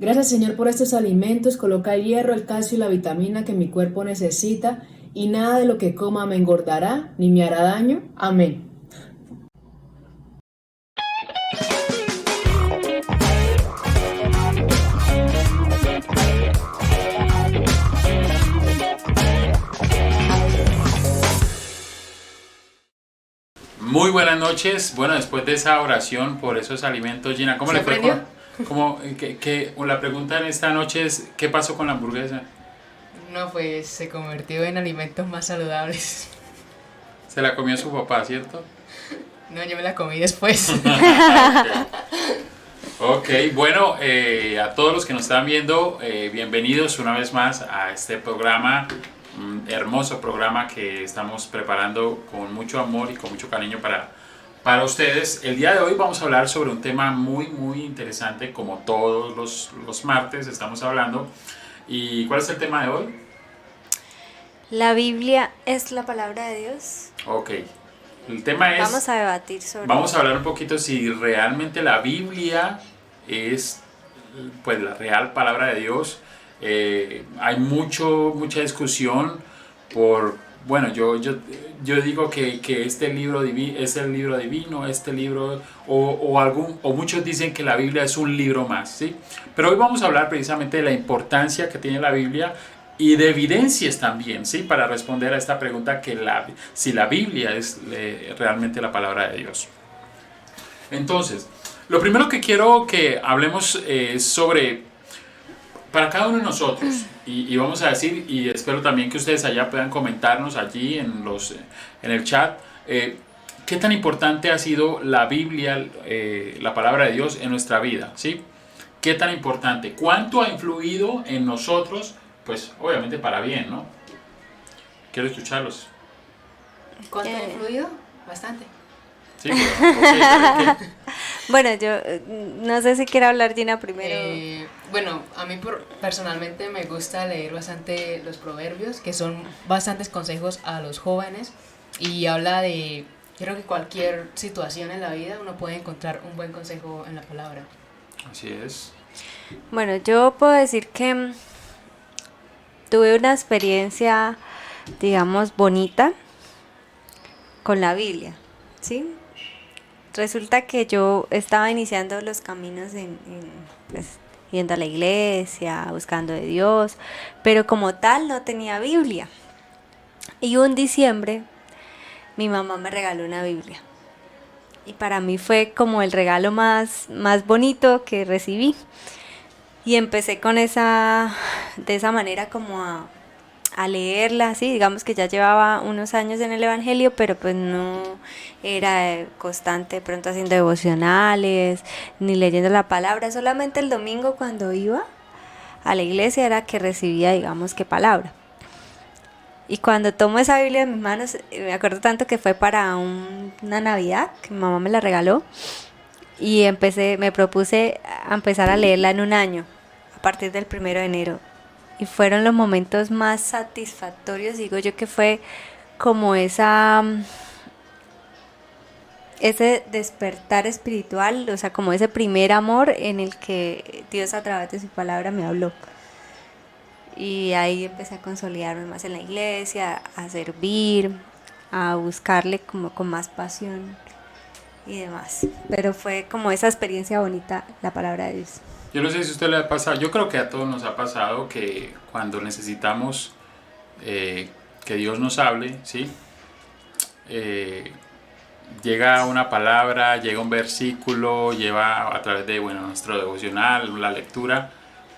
Gracias, Señor, por estos alimentos. Coloca el hierro, el calcio y la vitamina que mi cuerpo necesita, y nada de lo que coma me engordará ni me hará daño. Amén. Muy buenas noches. Bueno, después de esa oración por esos alimentos, Gina, ¿cómo le fue? La pregunta en esta noche es, ¿qué pasó con la hamburguesa? No, pues se convirtió en alimentos más saludables. Se la comió su papá, ¿cierto? No, yo me la comí después. Ok, bueno, a todos los que nos están viendo, bienvenidos una vez más a este programa, un hermoso programa que estamos preparando con mucho amor y con mucho cariño para ustedes. El día de hoy vamos a hablar sobre un tema muy interesante, como todos los martes estamos hablando. ¿Y cuál es el tema de hoy? La Biblia es la palabra de Dios. Ok, el tema es... Vamos a debatir sobre Vamos a hablar un poquito si realmente la Biblia es pues la real palabra de Dios. Hay mucha discusión por, bueno, yo digo que este libro es el libro divino, este libro, o muchos dicen que la Biblia es un libro más, ¿sí? Pero hoy vamos a hablar precisamente de la importancia que tiene la Biblia y de evidencias también, ¿sí? Para responder a esta pregunta si la Biblia es realmente la palabra de Dios. Entonces, lo primero que quiero que hablemos es sobre, para cada uno de nosotros, y vamos a decir, y espero también que ustedes allá puedan comentarnos allí en el chat, qué tan importante ha sido la Biblia, la palabra de Dios en nuestra vida, ¿sí? ¿Qué tan importante? ¿Cuánto ha influido en nosotros? Pues obviamente para bien, ¿no? Quiero escucharlos. ¿Cuánto ha influido? Bastante. Sí, okay, Bueno, yo no sé si quiere hablar Gina primero. Bueno, a mí personalmente me gusta leer bastante los proverbios, que son bastantes consejos a los jóvenes, y habla de, creo que cualquier situación en la vida uno puede encontrar un buen consejo en la palabra. Así es. Bueno, yo puedo decir que tuve una experiencia, digamos, bonita con la Biblia, ¿sí? Resulta que yo estaba iniciando los caminos pues, yendo a la iglesia, buscando de Dios, pero como tal no tenía Biblia. Y un diciembre mi mamá me regaló una Biblia. Y para mí fue como el regalo más bonito que recibí. Y empecé de esa manera como a leerla, sí, digamos que ya llevaba unos años en el Evangelio, pero pues no era constante de pronto haciendo devocionales, ni leyendo la palabra, solamente el domingo cuando iba a la iglesia era que recibía, digamos, que palabra. Y cuando tomo esa Biblia en mis manos, me acuerdo tanto que fue para una Navidad, que mi mamá me la regaló, y me propuse a empezar a leerla en un año, a partir del 1 de enero. Y fueron los momentos más satisfactorios, digo yo, que fue como ese despertar espiritual, o sea, como ese primer amor en el que Dios a través de su palabra me habló. Y ahí empecé a consolidarme más en la iglesia, a servir, a buscarle como con más pasión y demás. Pero fue como esa experiencia bonita, la palabra de Dios. Yo no sé si a usted le ha pasado, yo creo que a todos nos ha pasado que cuando necesitamos que Dios nos hable, ¿sí? Llega una palabra, llega un versículo, lleva a través de nuestro devocional, la lectura,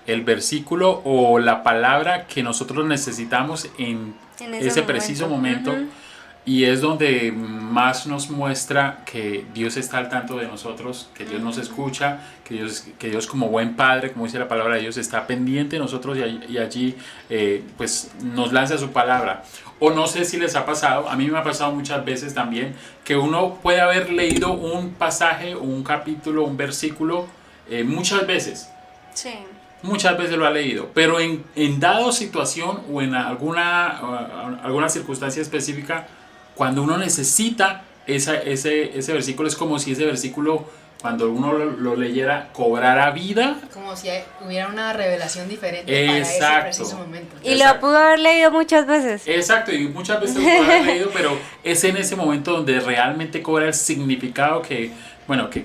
el versículo o la palabra que nosotros necesitamos en ese preciso momento. Uh-huh. Y es donde más nos muestra que Dios está al tanto de nosotros, que Dios nos escucha, que Dios como buen padre, como dice la palabra de Dios, está pendiente de nosotros y allí pues nos lanza su palabra. O no sé si les ha pasado, a mí me ha pasado muchas veces también, que uno puede haber leído un pasaje, un capítulo, un versículo muchas veces. Sí. Muchas veces lo ha leído, pero en dada situación o en alguna circunstancia específica, cuando uno necesita ese versículo, es como si ese versículo cuando uno lo leyera, cobrara vida. Como si hubiera una revelación diferente para ese Exacto. preciso momento. Y lo pudo haber leído muchas veces. Exacto, y muchas veces lo puedo haber leído, pero es en ese momento donde realmente cobra el significado que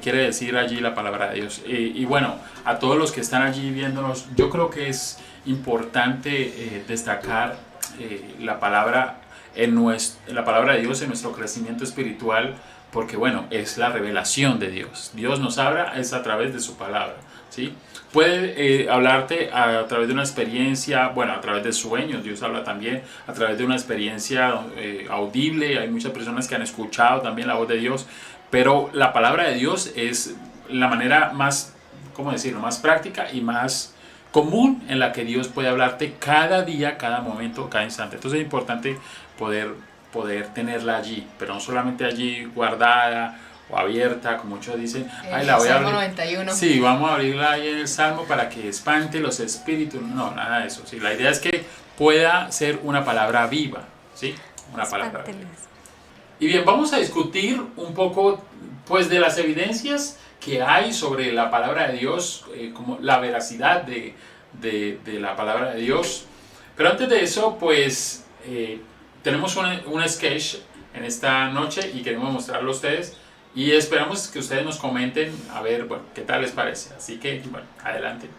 quiere decir allí la palabra de Dios. Y bueno, a todos los que están allí viéndonos, yo creo que es importante destacar la palabra la palabra de Dios en nuestro crecimiento espiritual, porque bueno, es la revelación de Dios. Dios nos habla es a través de su palabra, ¿sí? Puede hablarte a través de una experiencia, bueno, a través de sueños. Dios habla también a través de una experiencia audible. Hay muchas personas que han escuchado también la voz de Dios, pero la palabra de Dios es la manera más, ¿cómo decirlo?, más práctica y más común en la que Dios puede hablarte cada día, cada momento, cada instante. Entonces es importante poder tenerla allí, pero no solamente allí guardada o abierta, como muchos dicen, ay, la voy a Salmo abrir. 91. Sí, vamos a abrirla ahí en el Salmo para que espante los espíritus. No, nada de eso. Sí, la idea es que pueda ser una palabra viva, ¿sí? Una palabra viva. Y bien, vamos a discutir un poco, pues, de las evidencias que hay sobre la palabra de Dios, como la veracidad de la palabra de Dios. Pero antes de eso, pues, tenemos un sketch en esta noche y queremos mostrarlo a ustedes y esperamos que ustedes nos comenten a ver, bueno, qué tal les parece. Así que, bueno, adelante.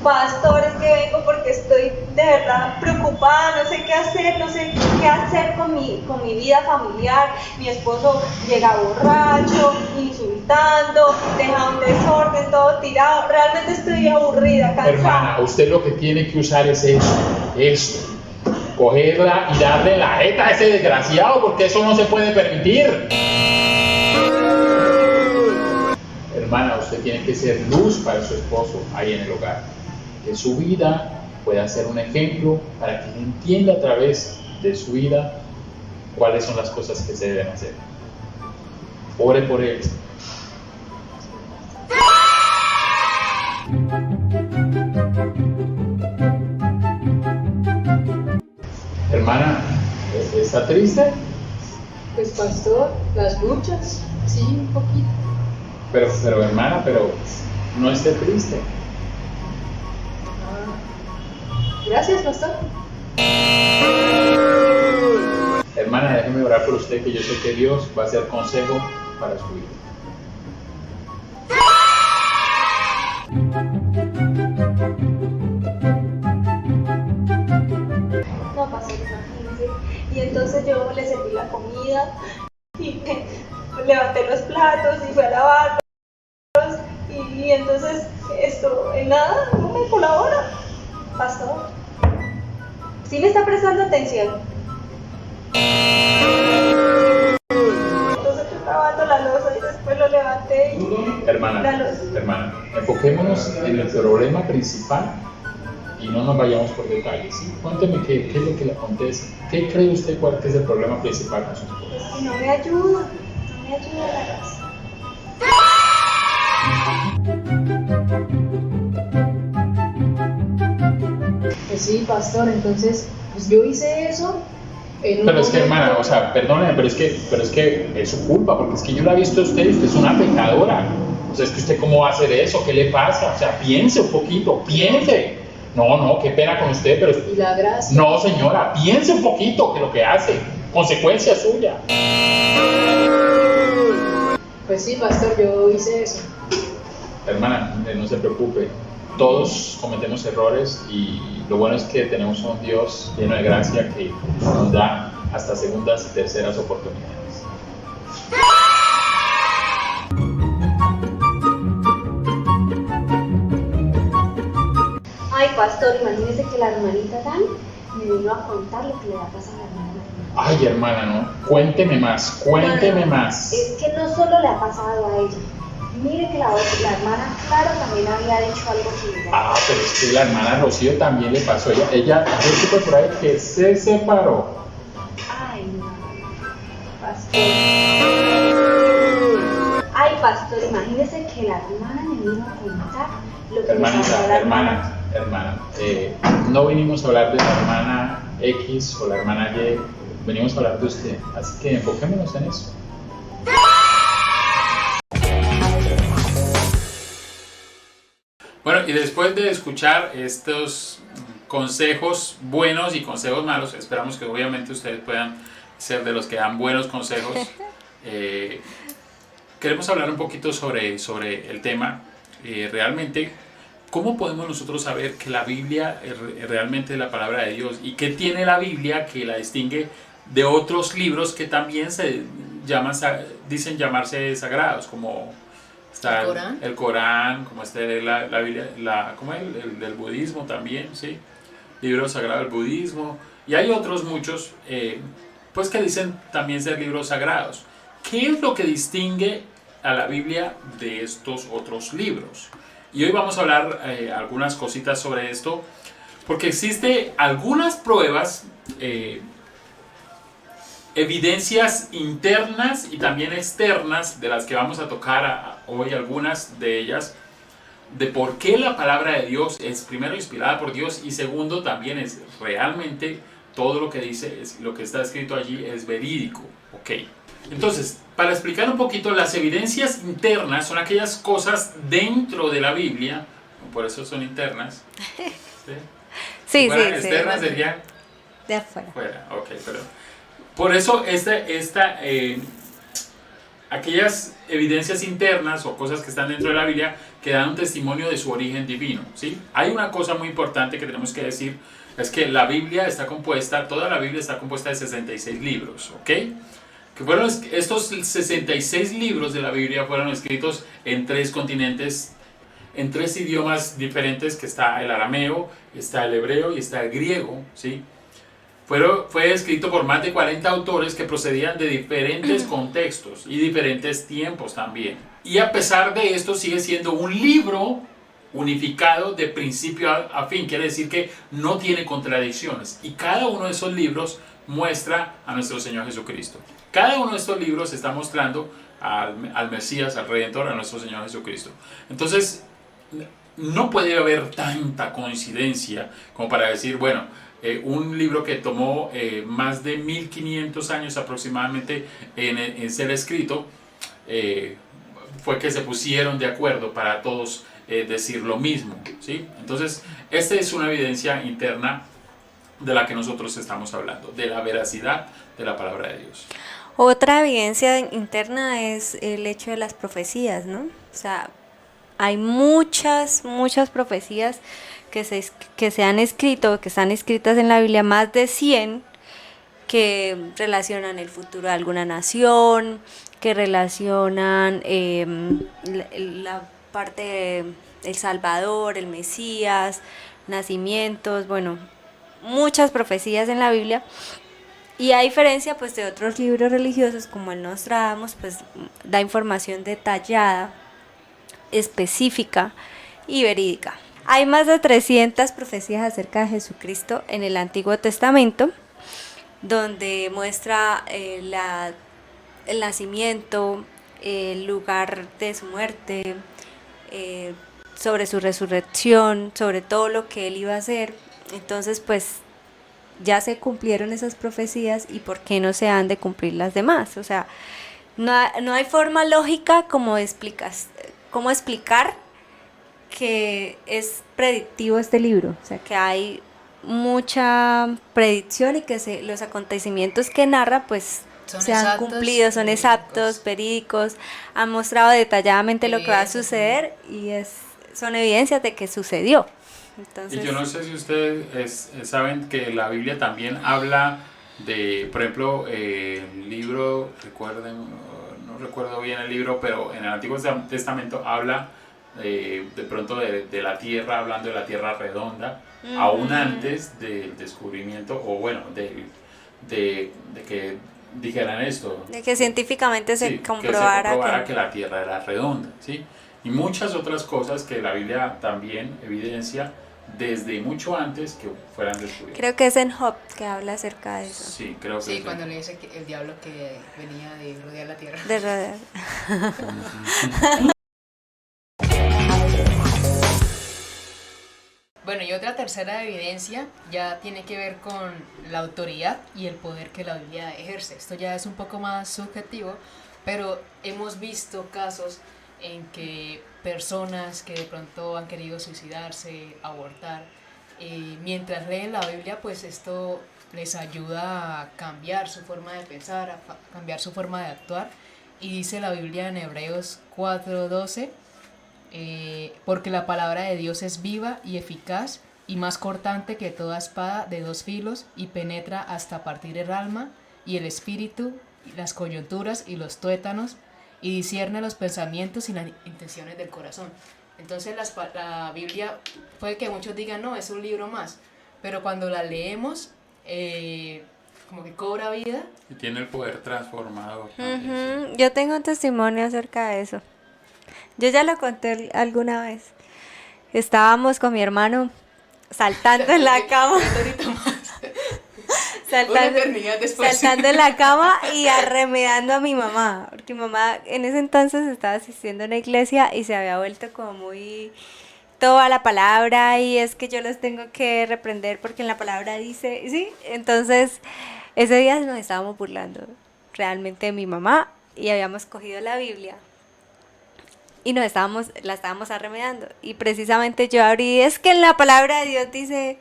Pastor, es que vengo porque estoy de verdad preocupada, no sé qué hacer con mi vida familiar. Mi esposo llega borracho, insultando, deja un desorden, todo tirado. Realmente estoy aburrida, cansada. Hermana, usted lo que tiene que usar es esto. Cogerla y darle la jeta a ese desgraciado, porque eso no se puede permitir. Hermana, usted tiene que ser luz para su esposo ahí en el hogar. Que su vida pueda ser un ejemplo para que él entienda a través de su vida cuáles son las cosas que se deben hacer. Ore por él. Hermana, ¿está triste? Pues pastor, las luchas, sí, un poquito. Pero hermana, no esté triste. Gracias, pastor. Hermana, déjeme orar por usted, que yo sé que Dios va a ser consejo para su vida. No, pastor, imagínese. Y entonces yo le serví la comida y levanté los platos y fui a lavarlos. Y entonces esto, en nada, no me colabora. Pastor, ¿sí me está prestando atención? Entonces estoy lavando la loza y después lo levanté y... Hermana, enfoquémonos en el problema principal y no nos vayamos por detalles, ¿sí? Cuénteme qué es lo que le acontece. ¿Qué cree usted cuál es el problema principal con su esposo? Pues que no me ayuda la casa. Pues sí, pastor, entonces, pues yo hice eso. Pero es que, hermana, o sea, perdóneme, pero es que es su culpa, porque es que yo la he visto a usted y usted es una pecadora. O sea, es que usted cómo va a hacer eso, ¿qué le pasa? O sea, piense un poquito, piense. No, qué pena con usted, pero... ¿Y la gracia? No, señora, piense un poquito que lo que hace, consecuencia suya. Pues sí, pastor, yo hice eso. Hermana, no se preocupe, todos cometemos errores y lo bueno es que tenemos un Dios lleno de gracia que nos da hasta segundas y terceras oportunidades. Ay, pastor, imagínese que la hermanita Dan me vino a contar lo que le va a pasar a la hermana. Ay, hermana, no, cuénteme más. Es que no solo le ha pasado a ella. Mire que la hermana Clara también había dicho algo similar. Ah, pero es que la hermana Rocío también le pasó. Ella yo supe por ahí que se separó. Ay, no, pastor. Ay, pastor, imagínese que la hermana me vino a contar lo que le pasó a la hermana. hermana. No vinimos a hablar de la hermana X o la hermana Y, venimos a hablar de usted. Así que enfoquémonos en eso. Bueno, y después de escuchar estos consejos buenos y consejos malos, esperamos que obviamente ustedes puedan ser de los que dan buenos consejos. Queremos hablar un poquito sobre el tema. Realmente, ¿cómo podemos nosotros saber que la Biblia realmente es la palabra de Dios? ¿Y qué tiene la Biblia que la distingue de otros libros que también se llaman, dicen llamarse sagrados, como está el Corán, como está la Biblia, como el del budismo también, ¿sí? Libro sagrado del budismo, y hay otros muchos pues que dicen también ser libros sagrados. ¿Qué es lo que distingue a la Biblia de estos otros libros? Y hoy vamos a hablar algunas cositas sobre esto, porque existe algunas pruebas, evidencias internas y también externas, de las que vamos a tocar hoy algunas de ellas, de por qué la palabra de Dios es primero inspirada por Dios y segundo también es realmente todo lo que dice, lo que está escrito allí es verídico. Ok, entonces para explicar un poquito, las evidencias internas son aquellas cosas dentro de la Biblia, por eso son internas. Sí, sí, sí, externas serían de afuera. Fuera, ok, pero por eso aquellas evidencias internas o cosas que están dentro de la Biblia que dan un testimonio de su origen divino, ¿sí? Hay una cosa muy importante que tenemos que decir, es que la Biblia está compuesta, toda la Biblia está compuesta de 66 libros, ¿ok? Que fueron estos 66 libros de la Biblia fueron escritos en 3 continentes, en 3 idiomas diferentes, que está el arameo, está el hebreo y está el griego, ¿sí? Fue escrito por más de 40 autores que procedían de diferentes contextos y diferentes tiempos también. Y a pesar de esto sigue siendo un libro unificado de principio a fin, quiere decir que no tiene contradicciones. Y cada uno de esos libros muestra a nuestro Señor Jesucristo. Cada uno de estos libros está mostrando al Mesías, al Redentor, a nuestro Señor Jesucristo. Entonces, no puede haber tanta coincidencia como para decir, bueno, un libro que tomó más de 1500 años aproximadamente en ser escrito, fue que se pusieron de acuerdo para todos decir lo mismo, ¿sí? Entonces, esta es una evidencia interna de la que nosotros estamos hablando, de la veracidad de la palabra de Dios. Otra evidencia interna es el hecho de las profecías, ¿no? O sea, hay muchas profecías que se han escrito, que están escritas en la Biblia, más de 100, que relacionan el futuro de alguna nación, que relacionan la parte del Salvador, el Mesías, nacimientos, bueno, muchas profecías en la Biblia. Y a diferencia pues de otros libros religiosos como el Nostradamus, pues da información detallada, específica y verídica. Hay más de 300 profecías acerca de Jesucristo en el Antiguo Testamento, donde muestra el nacimiento, el lugar de su muerte, sobre su resurrección, sobre todo lo que él iba a hacer. Entonces, pues, ya se cumplieron esas profecías y ¿por qué no se han de cumplir las demás? O sea, no hay forma lógica como explicar que es predictivo este libro, o sea que hay mucha predicción y que los acontecimientos que narra pues se han cumplido, son exactos, verídicos, han mostrado detalladamente lo que va a suceder y son evidencias de que sucedió. Entonces, y yo no sé si ustedes saben que la Biblia también habla de, por ejemplo, el libro, no recuerdo bien el libro, pero en el Antiguo Testamento habla de pronto de la tierra, hablando de la tierra redonda, aún antes del descubrimiento, o bueno, de que dijeran esto. De que científicamente se comprobara que la tierra era redonda, ¿sí? Y muchas otras cosas que la Biblia también evidencia desde mucho antes que fueran descubiertas. Creo que es en Job que habla acerca de eso. Sí, creo que sí. Cuando le dice que el diablo que venía de rodear la tierra. De rodear. Bueno, Bueno, y otra tercera evidencia ya tiene que ver con la autoridad y el poder que la Biblia ejerce. Esto ya es un poco más subjetivo, pero hemos visto casos en que personas que de pronto han querido suicidarse, abortar, mientras leen la Biblia, pues esto les ayuda a cambiar su forma de pensar, a cambiar su forma de actuar. Y dice la Biblia en Hebreos 4:12, porque la palabra de Dios es viva y eficaz y más cortante que toda espada de dos filos y penetra hasta partir el alma y el espíritu, y las coyunturas y los tuétanos y discierne los pensamientos y las intenciones del corazón. Entonces la Biblia, puede que muchos digan, no, es un libro más, pero cuando la leemos, como que cobra vida. Y tiene el poder transformador también, sí. Yo tengo un testimonio acerca de eso. Yo ya lo conté alguna vez. Estábamos con mi hermano saltando en la cama. Una eternidad después. Saltando en la cama y arremedando a mi mamá. Porque mi mamá en ese entonces estaba asistiendo a una iglesia y se había vuelto como muy toda la palabra y es que yo los tengo que reprender porque en la palabra dice, ¿sí? Entonces ese día nos estábamos burlando realmente de mi mamá y habíamos cogido la Biblia y la estábamos arremedando y precisamente yo abrí, es que en la palabra de Dios dice,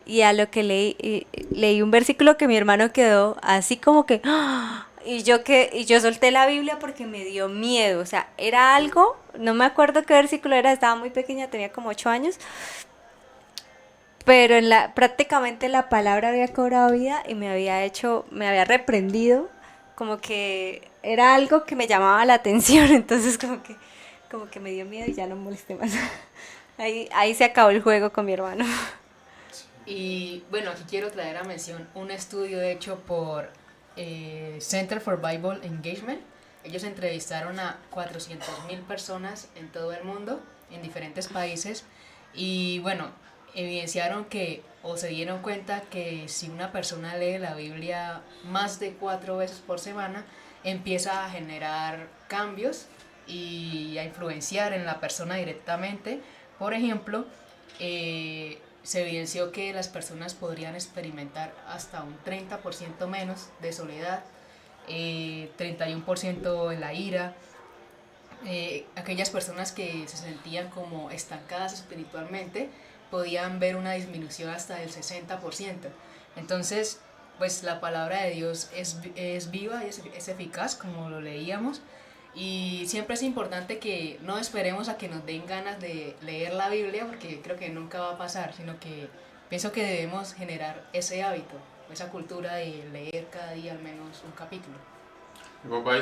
y a lo que leí un versículo que mi hermano quedó así como que ¡ah! Y yo solté la Biblia porque me dio miedo, o sea, era algo, no me acuerdo qué versículo era, estaba muy pequeña, tenía como 8 años, pero prácticamente la palabra había cobrado vida y me había reprendido, como que era algo que me llamaba la atención, entonces como que me dio miedo y ya no molesté más. Ahí se acabó el juego con mi hermano. Y bueno, aquí quiero traer a mención un estudio hecho por Center for Bible Engagement. Ellos entrevistaron a 400.000 personas en todo el mundo, en diferentes países, y bueno, evidenciaron o se dieron cuenta que si una persona lee la Biblia más de 4 veces por semana, empieza a generar cambios y a influenciar en la persona directamente. Por ejemplo, se evidenció que las personas podrían experimentar hasta un 30% menos de soledad, 31% en la ira. Aquellas personas que se sentían como estancadas espiritualmente podían ver una disminución hasta del 60%. Entonces, pues la palabra de Dios es viva y es eficaz, como lo leíamos. Y siempre es importante que no esperemos a que nos den ganas de leer la Biblia, porque creo que nunca va a pasar, sino que pienso que debemos generar ese hábito, esa cultura de leer cada día al menos un capítulo. Mi papá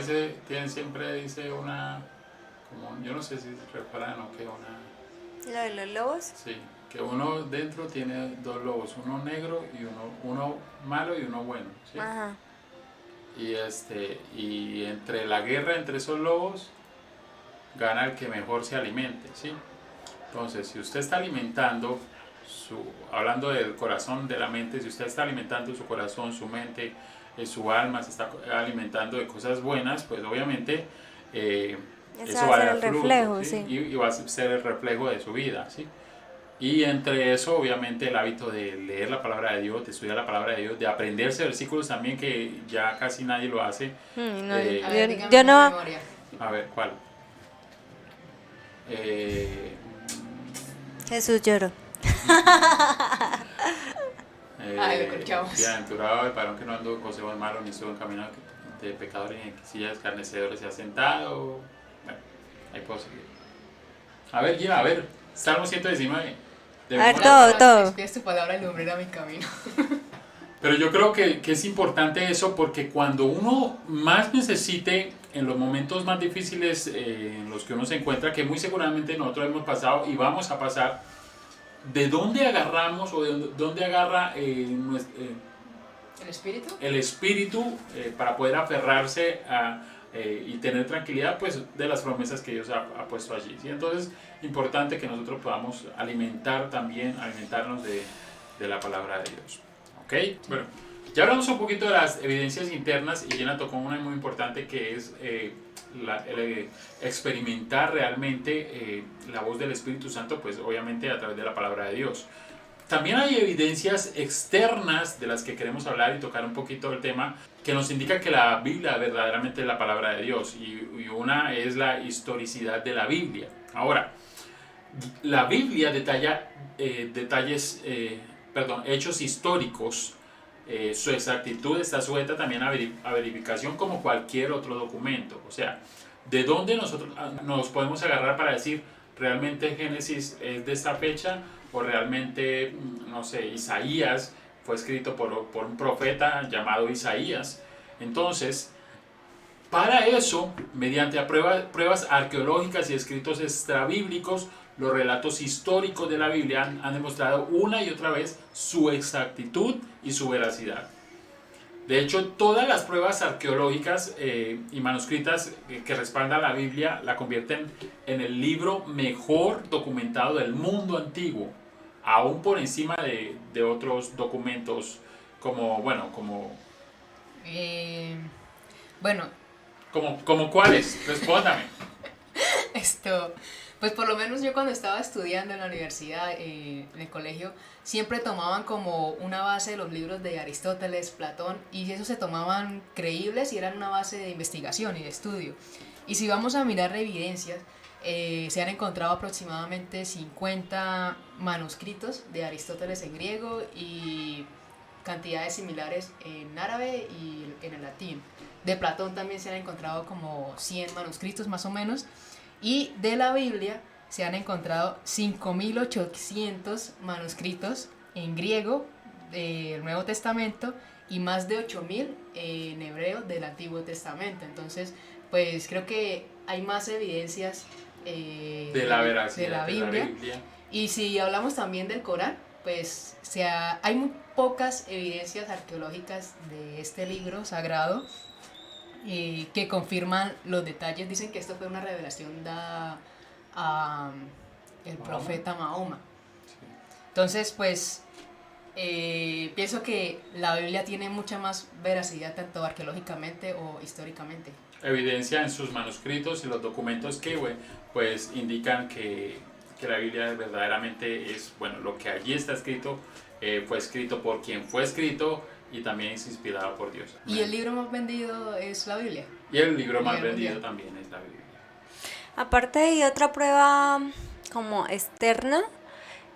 siempre dice una, como, yo no sé si es refrán o qué, ¿Lo de los lobos? sí, que uno dentro tiene 2 lobos, uno negro y uno malo y uno bueno, ¿sí? Ajá. Y entre la guerra entre esos lobos gana el que mejor se alimente, ¿sí? Entonces, si usted está alimentando hablando del corazón, de la mente, si usted está alimentando su corazón, su mente, su alma, se está alimentando de cosas buenas, pues obviamente eso va a dar fruto, reflejo, ¿sí? sí. Y va a ser el reflejo de su vida, ¿sí? Y entre eso, obviamente, el hábito de leer la palabra de Dios, de estudiar la palabra de Dios, de aprenderse versículos también, que ya casi nadie lo hace. No, A ver, dígame yo una no. memoria. A ver, ¿cuál? Jesús lloró. Ay, lo escuchamos. Bienaventurado el varón que no andó en consejos malos, ni estuvo en camino de pecadores, ni en silla de escarnecedores se ha sentado. Bueno, ahí puedo seguir. A ver, Gina, Salmo 119. A ver, todo. Es tu palabra ilumina mi camino. Pero yo creo que es importante eso, porque cuando uno más necesite, en los momentos más difíciles en los que uno se encuentra, que muy seguramente nosotros hemos pasado y vamos a pasar, ¿de dónde agarramos o de dónde agarra ¿El espíritu? el espíritu para poder aferrarse y tener tranquilidad, pues, de las promesas que Dios ha puesto allí, ¿sí? Entonces, importante que nosotros podamos alimentarnos de la palabra de Dios. ¿Ok? Bueno, ya hablamos un poquito de las evidencias internas y Jenna tocó una muy importante, que es experimentar realmente la voz del Espíritu Santo, pues obviamente a través de la palabra de Dios. También hay evidencias externas de las que queremos hablar y tocar un poquito el tema, que nos indica que la Biblia verdaderamente es la palabra de Dios, y una es la historicidad de la Biblia. Ahora, la Biblia detalla hechos históricos. Su exactitud está sujeta también a verificación como cualquier otro documento. O sea, ¿de dónde nosotros nos podemos agarrar para decir realmente Génesis es de esta fecha? O realmente, no sé, Isaías fue escrito por un profeta llamado Isaías. Entonces, para eso, mediante pruebas arqueológicas y escritos extrabíblicos, los relatos históricos de la Biblia han demostrado una y otra vez su exactitud y su veracidad. De hecho, todas las pruebas arqueológicas y manuscritas que respaldan la Biblia la convierten en el libro mejor documentado del mundo antiguo, aún por encima de otros documentos como ¿cuáles? Respóndame. Pues por lo menos yo cuando estaba estudiando en la universidad, en el colegio, siempre tomaban como una base de los libros de Aristóteles, Platón, y esos se tomaban creíbles y eran una base de investigación y de estudio. Y si vamos a mirar evidencias, se han encontrado aproximadamente 50 manuscritos de Aristóteles en griego y cantidades similares en árabe y en el latín. De Platón también se han encontrado como 100 manuscritos más o menos. Y de la Biblia se han encontrado 5.800 manuscritos en griego del Nuevo Testamento y más de 8.000 en hebreo del Antiguo Testamento. Entonces, pues creo que hay más evidencias de la veracidad de la Biblia. Y si hablamos también del Corán, pues hay muy pocas evidencias arqueológicas de este libro sagrado que confirman los detalles. Dicen que esto fue una revelación dada a el profeta Mahoma. Entonces, pues pienso que la Biblia tiene mucha más veracidad, tanto arqueológicamente o históricamente. Evidencia en sus manuscritos y los documentos que pues indican que la Biblia verdaderamente es, lo que allí está escrito, fue escrito por quien fue escrito, y también es inspirado por Dios. Y el libro más vendido es la Biblia. Y el libro más vendido también es la Biblia. Aparte hay otra prueba como externa,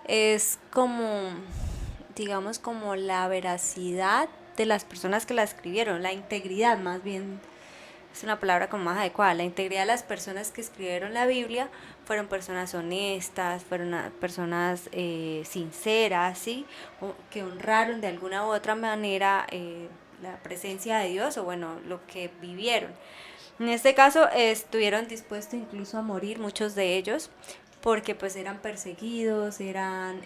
es como, digamos, como la veracidad de las personas que la escribieron, la integridad más bien, es una palabra como más adecuada. La integridad de las personas que escribieron la Biblia fueron personas honestas, fueron personas sinceras, ¿sí? Que honraron de alguna u otra manera la presencia de Dios, o lo que vivieron. En este caso estuvieron dispuestos incluso a morir muchos de ellos, porque pues eran perseguidos, eran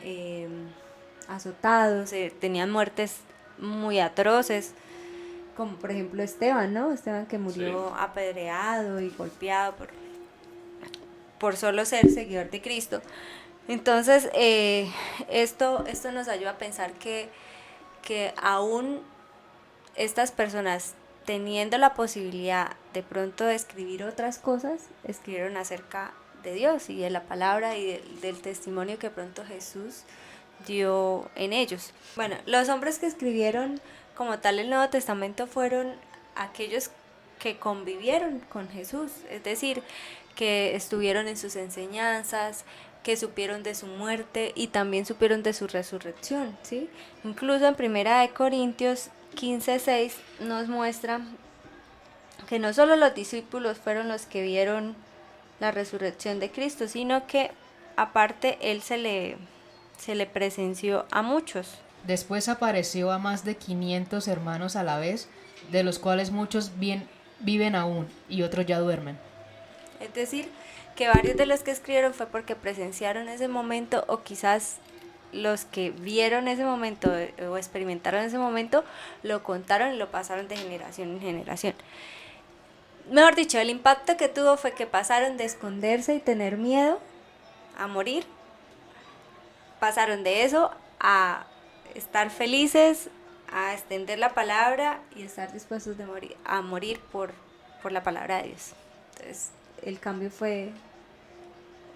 azotados, tenían muertes muy atroces, como por ejemplo Esteban, ¿no? Esteban que murió apedreado y golpeado por solo ser seguidor de Cristo. Entonces, esto nos ayuda a pensar que aún estas personas, teniendo la posibilidad de pronto de escribir otras cosas, escribieron acerca de Dios y de la palabra y del testimonio que pronto Jesús dio en ellos. Los hombres que escribieron como tal el Nuevo Testamento fueron aquellos que convivieron con Jesús, es decir, que estuvieron en sus enseñanzas, que supieron de su muerte y también supieron de su resurrección, ¿sí? Incluso en 1 Corintios 15:6 nos muestra que no solo los discípulos fueron los que vieron la resurrección de Cristo, sino que aparte él se le presenció a muchos. Después apareció a más de 500 hermanos a la vez, de los cuales muchos viven aún y otros ya duermen. Es decir, que varios de los que escribieron fue porque presenciaron ese momento, o quizás los que vieron ese momento o experimentaron ese momento lo contaron y lo pasaron de generación en generación. Mejor dicho, el impacto que tuvo fue que pasaron de esconderse y tener miedo a morir, pasaron de eso a estar felices, a extender la palabra y estar dispuestos a morir por la palabra de Dios. Entonces, el cambio fue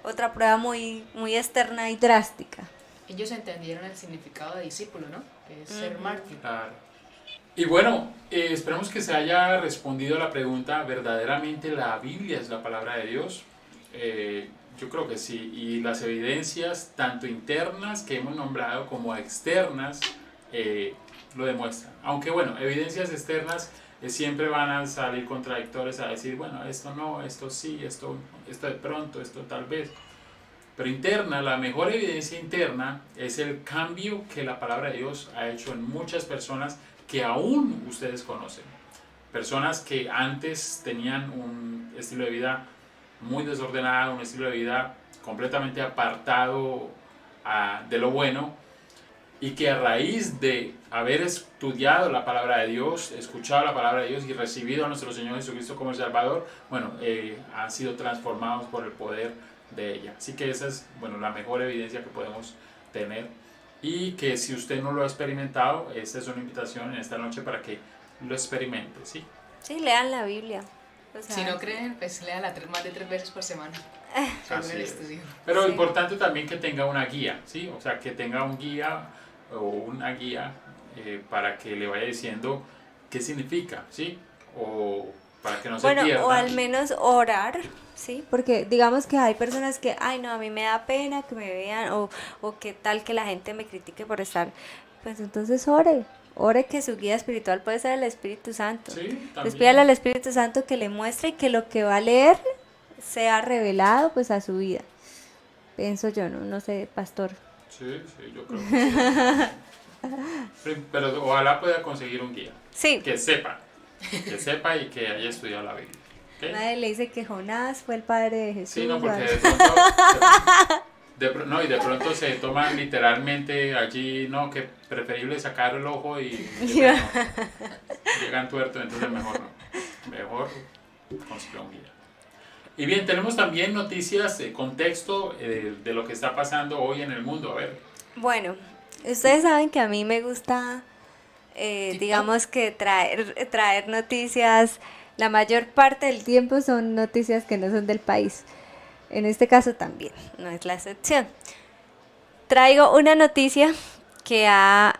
otra prueba muy, muy externa y drástica. Ellos entendieron el significado de discípulo, ¿no? Que es ser mártir. Claro. Y bueno, esperamos que se haya respondido a la pregunta, ¿verdaderamente la Biblia es la palabra de Dios? Yo creo que sí, y las evidencias, tanto internas que hemos nombrado como externas, lo demuestran. Aunque bueno, evidencias externas siempre van a salir contradictorias a decir, bueno, esto no, esto sí, esto de pronto, esto tal vez. Pero interna, la mejor evidencia interna es el cambio que la palabra de Dios ha hecho en muchas personas que aún ustedes conocen. Personas que antes tenían un estilo de vida muy desordenado, un estilo de vida completamente apartado de lo bueno, y que a raíz de haber estudiado la palabra de Dios, escuchado la palabra de Dios y recibido a nuestro Señor Jesucristo como el Salvador, bueno, han sido transformados por el poder de ella. Así que esa es, bueno, la mejor evidencia que podemos tener, y que si usted no lo ha experimentado, esta es una invitación en esta noche para que lo experimente, ¿sí? Sí, lean la Biblia. O sea, Si no creen, pues léala más de 3 veces por semana. Según Así el es. estudio. Pero Sí. importante también que tenga una guía, ¿sí? O sea, que tenga un guía o una guía para que le vaya diciendo qué significa, ¿sí? O para que no se bueno, pierda. o al menos orar, ¿sí? Porque digamos que hay personas que, ay, no, a mí me da pena que me vean, o qué tal que la gente me critique por estar. Pues entonces ore que su guía espiritual puede ser el Espíritu Santo. Sí, Pues también. pídale al Espíritu Santo que le muestre y que lo que va a leer sea revelado pues a su vida. Pienso yo, no sé, pastor. Sí, yo creo que sí. Pero ojalá pueda conseguir un guía. Sí, Que sepa y que haya estudiado la Biblia. ¿Ok? nadie le dice que Jonás fue el padre de Jesús. Sí, no, porque ¿vale? de pronto, no, y de pronto se toman literalmente allí, no, que preferible sacar el ojo y llegan tuertos, entonces mejor no. Mejor consiga un guía. Y bien, tenemos también noticias, contexto de lo que está pasando hoy en el mundo. A ver, Bueno, ustedes saben que a mí me gusta, digamos que traer noticias, la mayor parte del tiempo son noticias que no son del país. En este caso también, no es la excepción. Traigo una noticia que ha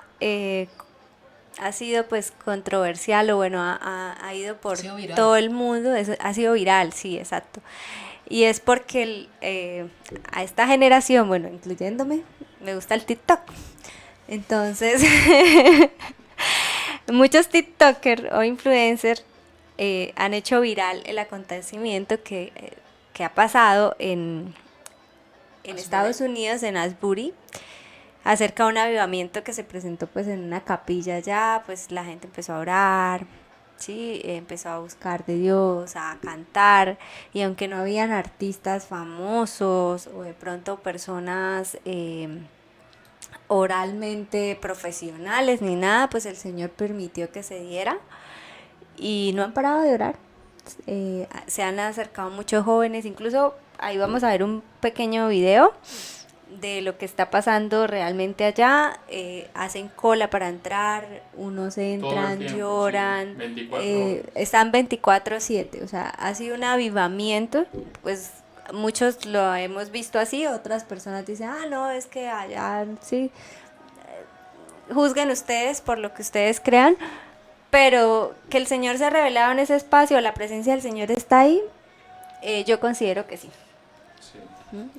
sido pues controversial, o bueno, ha ido por Ha sido viral. todo el mundo, ha sido viral, sí, exacto. Y es porque a esta generación, bueno, incluyéndome, me gusta el TikTok. Entonces, muchos TikTokers o influencers han hecho viral el acontecimiento que ha pasado en Estados Unidos, en Asbury, acerca de un avivamiento que se presentó pues en una capilla allá. Pues la gente empezó a orar, sí, empezó a buscar de Dios, a cantar, y aunque no habían artistas famosos o de pronto personas oralmente profesionales ni nada, pues el Señor permitió que se diera y no han parado de orar. Se han acercado muchos jóvenes, incluso ahí vamos a ver un pequeño video de lo que está pasando realmente allá. Hacen cola para entrar, unos entran, tiempo, lloran, sí, 24 horas. están 24/7, o sea, ha sido un avivamiento. Pues muchos lo hemos visto así, otras personas dicen, no, es que allá, sí, juzguen ustedes por lo que ustedes crean, pero que el Señor se ha revelado en ese espacio, la presencia del Señor está ahí, yo considero que sí. sí.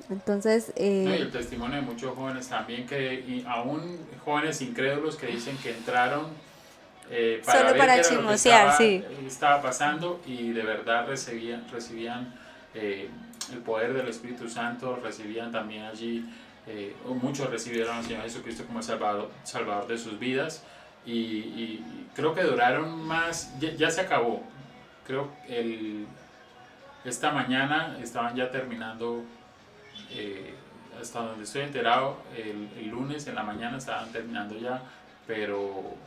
Entonces, No, y el testimonio de muchos jóvenes también, y aún jóvenes incrédulos que dicen que entraron para solo ver para qué era lo que chismosear, sí. estaba pasando, y de verdad recibían el poder del Espíritu Santo, recibían también allí, muchos recibieron al Señor Jesucristo como el Salvador de sus vidas, y creo que duraron más, ya se acabó, creo esta mañana estaban ya terminando, hasta donde estoy enterado, el lunes en la mañana estaban terminando ya, pero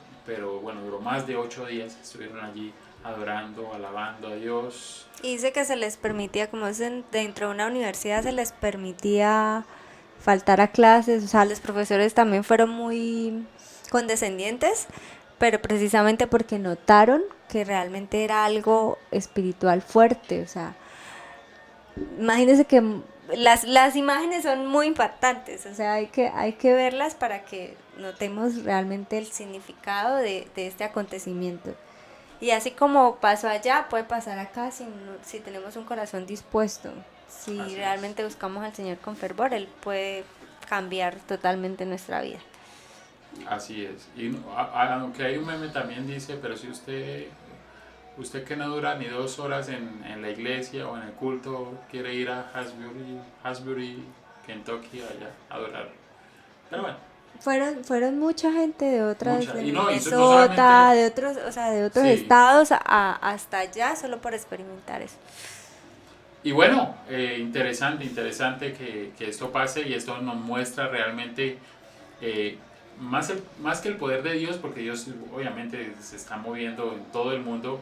bueno, duró más de 8 días, estuvieron allí adorando, alabando a Dios. Y dice que se les permitía, como es dentro de una universidad, se les permitía faltar a clases, o sea, los profesores también fueron muy condescendientes, pero precisamente porque notaron que realmente era algo espiritual fuerte, o sea, imagínense que las imágenes son muy impactantes, o sea, hay que verlas para que notemos realmente el significado de este acontecimiento. Y así como pasó allá, puede pasar acá si tenemos un corazón dispuesto. Si Así es. realmente buscamos al Señor con fervor, Él puede cambiar totalmente nuestra vida. Así es. Y aunque hay un meme también dice, pero si usted que no dura ni 2 horas en la iglesia o en el culto, quiere ir a Hasbury, Kentucky, allá a adorar. Pero bueno. Fueron mucha gente de otras, Mucha. de Y no, y eso no Minnesota, solamente- de otros, o sea, de otros Sí. estados hasta allá solo por experimentar eso. Y bueno, interesante que esto pase, y esto nos muestra realmente más que el poder de Dios, porque Dios obviamente se está moviendo en todo el mundo,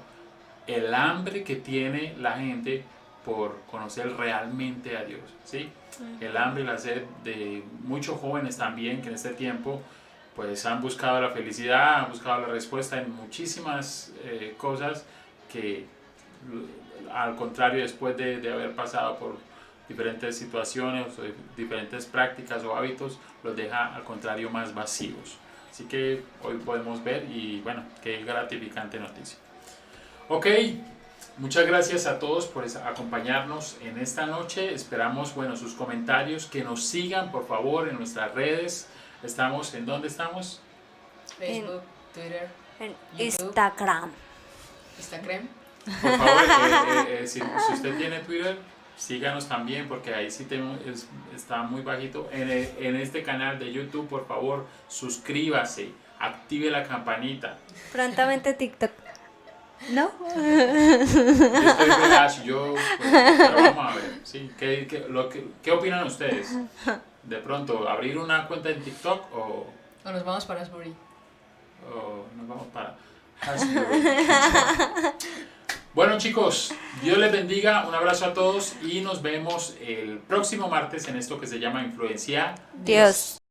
el hambre que tiene la gente por conocer realmente a Dios, ¿sí? El hambre y la sed de muchos jóvenes también que en este tiempo pues han buscado la felicidad, han buscado la respuesta en muchísimas cosas que al contrario, después de haber pasado por diferentes situaciones o diferentes prácticas o hábitos, los deja al contrario más vacíos. Así que hoy podemos ver, y bueno, qué gratificante noticia. Ok, muchas gracias a todos por acompañarnos en esta noche. Esperamos, bueno, sus comentarios, que nos sigan por favor en nuestras redes. Estamos, ¿en dónde estamos? Facebook, Twitter, En YouTube. Instagram. Por favor, si usted tiene Twitter, síganos también, porque ahí sí está muy bajito. En este canal de YouTube, por favor, suscríbase, active la campanita. Prontamente TikTok. ¿No? Yo estoy relax, pero vamos a ver, ¿sí? ¿Qué opinan ustedes? De pronto, ¿abrir una cuenta en TikTok o O nos vamos para Asbury. nos vamos para Hasbury? Bueno, chicos, Dios les bendiga, un abrazo a todos y nos vemos el próximo martes en esto que se llama Influencia Dios.